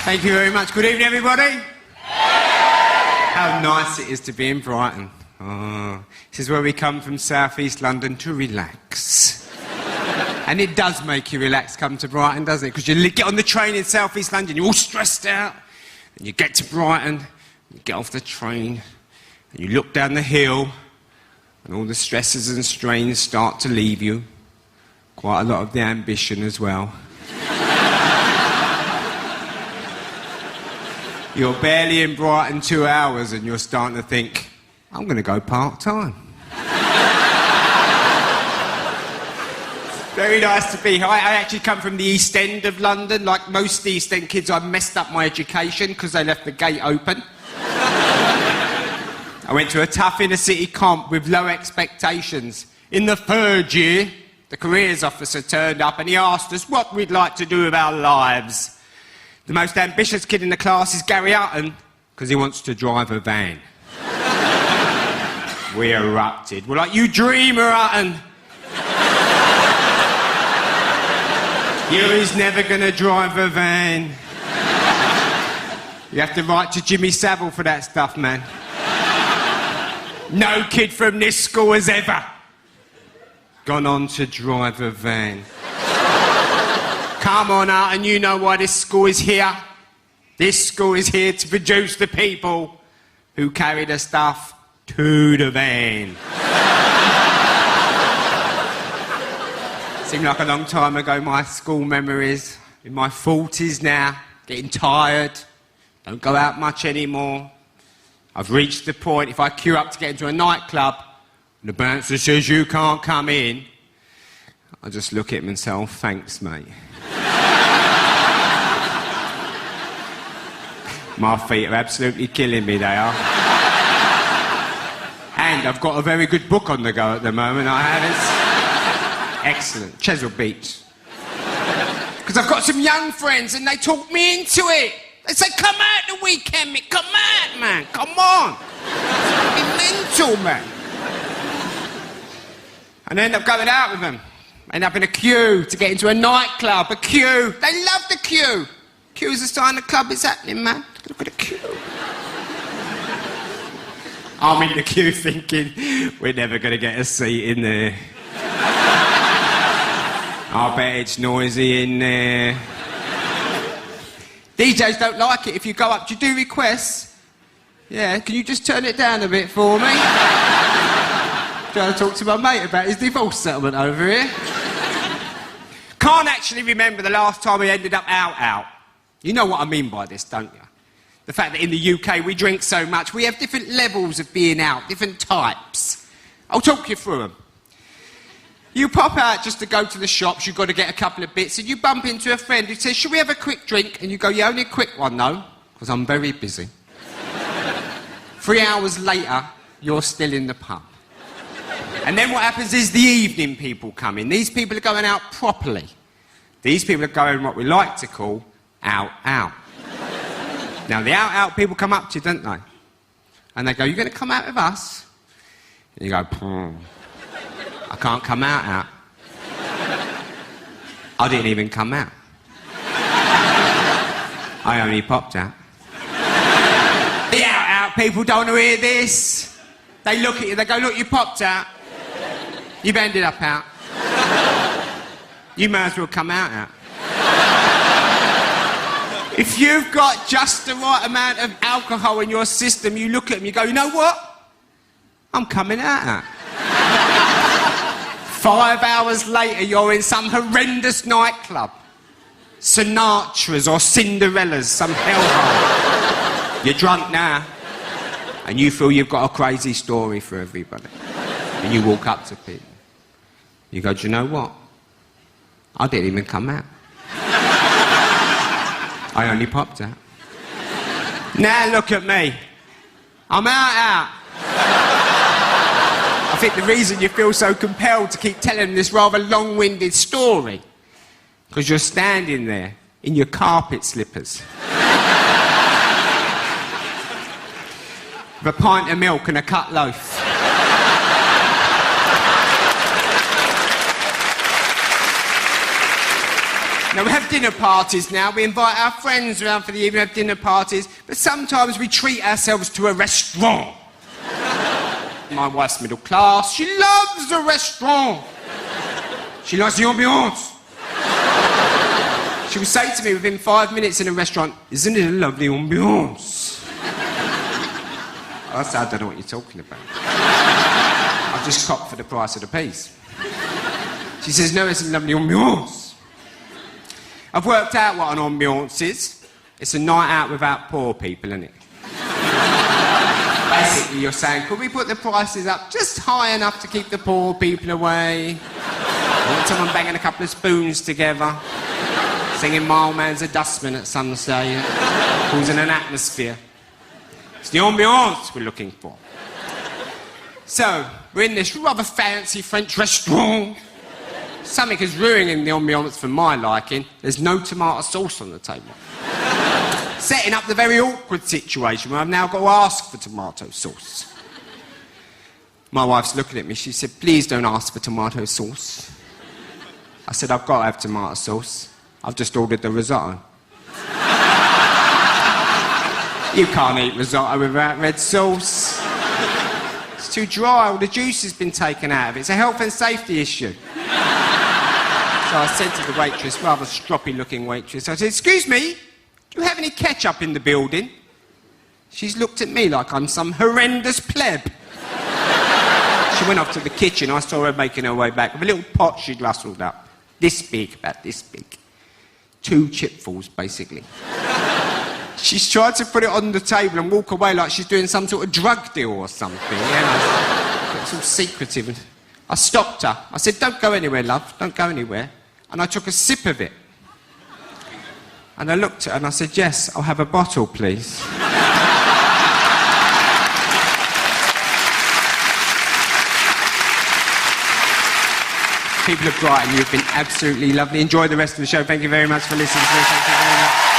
Thank you very much. Good evening, everybody. How nice it is to be in Brighton. Oh, this is where we come from South East London to relax. And it does make you relax, come to Brighton, doesn't it? Because you get on the train in South East London, you're all stressed out, and you get to Brighton, you get off the train, and you look down the hill, and all the stresses and strains start to leave you. Quite a lot of the ambition as well. You're barely in Brighton 2 hours and you're starting to think, I'm going to go part-time. Very nice to be here. I actually come from the East End of London. Like most East End kids, I messed up my education because they left the gate open. I went to a tough inner-city comp with low expectations. In the third year, the careers officer turned up and he asked us what we'd like to do with our lives. The most ambitious kid in the class is Gary Hutton, because he wants to drive a van. We erupted. We're like, you dreamer, Hutton. He's never going to drive a van. You have to write to Jimmy Savile for that stuff, man. No kid from this school has ever gone on to drive a van. Come on out, and you know why this school is here. This school is here to produce the people who carry the stuff to the van. Seemed like a long time ago, my school memories. In my 40s now, getting tired, don't go out much anymore. I've reached the point, if I queue up to get into a nightclub, and the bouncer says you can't come in, I just look at him and say, oh, thanks, mate. My feet are absolutely killing me, they are. And I've got a very good book on the go at the moment, I have. It's excellent. Chesil Beach. Because I've got some young friends and they talk me into it. They say, come out the weekend, Mick. Come out, man. Come on. It's mental, man. And I end up going out with them. End up in a queue to get into a nightclub, a queue. They love the queue. Queue's a sign the club is happening, man. Look at the queue. I'm in the queue thinking, we're never going to get a seat in there. I bet it's noisy in there. DJs don't like it if you go up. Do you do requests? Yeah, can you just turn it down a bit for me? Trying to talk to my mate about his divorce settlement over here. Can't actually remember the last time we ended up out. You know what I mean by this, don't you? The fact that in the UK we drink so much, we have different levels of being out, different types. I'll talk you through them. You pop out just to go to the shops, you've got to get a couple of bits, and you bump into a friend who says, should we have a quick drink? And you go, yeah, only a quick one, though, because I'm very busy. 3 hours later, you're still in the pub. And then what happens is the evening people come in. These people are going out properly. These people are going what we like to call out. Now, the out people come up to you, don't they? And they go, you going to come out with us? And you go, I can't come out. I didn't even come out. I only popped out. The out people don't want to hear this. They look at you, they go, look, you popped out. You've ended up out. You may as well come out. If you've got just the right amount of alcohol in your system, you look at them, you go, you know what? I'm coming out. 5 hours later, you're in some horrendous nightclub. Sinatra's or Cinderella's, some hellhole. You're drunk now, and you feel you've got a crazy story for everybody. And you walk up to people. You go, do you know what? I didn't even come out. I only popped out. Now look at me. I'm out. I think the reason you feel so compelled to keep telling this rather long-winded story, because you're standing there in your carpet slippers. With a pint of milk and a cut loaf. Now, we have dinner parties now. We invite our friends around for the evening, have dinner parties, but sometimes we treat ourselves to a restaurant. My wife's middle class. She loves a restaurant. She likes the ambiance. She would say to me within 5 minutes in a restaurant, "Isn't it a lovely ambiance?" I said, "I don't know what you're talking about. I've just copped for the price of the piece." She says, "No, it's a lovely ambiance." I've worked out what an ambiance is. It's a night out without poor people, isn't it? Basically, you're saying, could we put the prices up just high enough to keep the poor people away? I want someone banging a couple of spoons together, singing Mild Man's a Dustman at some stage, causing an atmosphere. It's the ambiance we're looking for. So, we're in this rather fancy French restaurant. Something is ruining the ambiance for my liking. There's no tomato sauce on the table. Setting up the very awkward situation where I've now got to ask for tomato sauce. My wife's looking at me. She said, "Please don't ask for tomato sauce." I said, "I've got to have tomato sauce. I've just ordered the risotto." "You can't eat risotto without red sauce. It's too dry. All the juice has been taken out of it. It's a health and safety issue." So I said to the waitress, rather stroppy-looking waitress, I said, "Excuse me, do you have any ketchup in the building?" She's looked at me like I'm some horrendous pleb. She went off to the kitchen. I saw her making her way back with a little pot she'd rustled up. This big, about this big. 2 chipfuls, basically. She's tried to put it on the table and walk away like she's doing some sort of drug deal or something. It's all secretive. I stopped her. I said, "Don't go anywhere, love. Don't go anywhere." And I took a sip of it. And I looked at her and I said, "Yes, I'll have a bottle, please." People of Brighton, you've been absolutely lovely. Enjoy the rest of the show. Thank you very much for listening to me. Thank you very much.